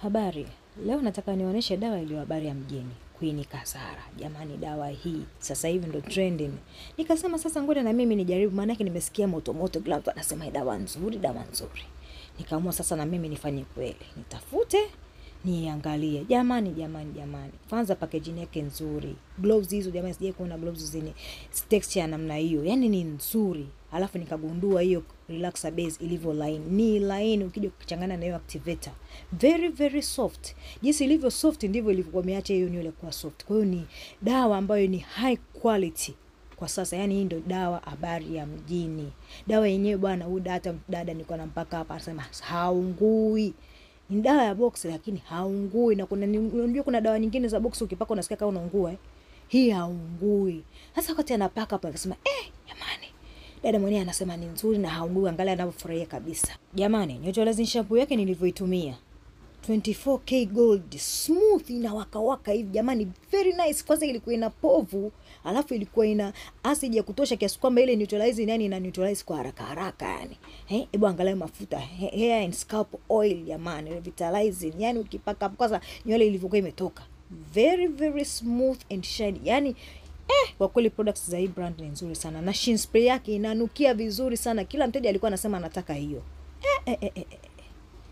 Habari, leo nataka nionyeshe dawa iliyo habari ya mjini, Queen Kasara. Jamani, dawa hii sasa hivi ndo trending. Nikasema sasa ngoja na mimi nijaribu, maana yake nimesikia moto kila mtu anasema hii dawa nzuri, dawa nzuri. Nikaamua sasa na mimi nifanye kweli. Nitafute, niangalie. Jamani. Kwanza packaging yake nzuri. Gloves hizo jamani, sije kuona gloves zenye texture namna hiyo. Yaani ni nzuri. Alafu nikagundua hiyo relaxer base ilivyo line. Ni line ukija kuchanganya na hiyo activator. Very soft. Jinsi ilivyo soft ndivyo ilivyokuwa imeacha hiyo nywele kuwa soft. Kwa hiyo ni dawa ambayo ni high quality kwa sasa. Yaani hii ndio dawa habari ya mjini. Dawa yenyewe bwana, huyu dada niko na mpaka hapa anasema haungui. Ni dawa ya box lakini haungui, na unajua kuna dawa nyingine za box ukipaka unasikia kama unaungua Hii haungui. Sasa wakati anapaka hapa akasema jamani, dada mwenyewe anasema ni nzuri na haungui, angalia anavyofurahia kabisa. Jamani, neutralizing shampoo yake nilivyoitumia 24K gold, smooth, ina waka hivi jamani, very nice. Kwanza ilikuwa ina povu, alafu ilikuwa ina acid ya kutosha kiasi kwamba ile neutralize yani ina neutralize kwa haraka yani. Hebu angalia mafuta, hair and scalp oil jamani, revitalizing. Yani ukipaka kwanza nywele ilivyokuwa imetoka, very smooth and shiny. Yani kwa kweli products za hii brand ni nzuri sana, na shin spray yake inanukia vizuri sana. Kila mteja alikuwa anasema anataka hiyo.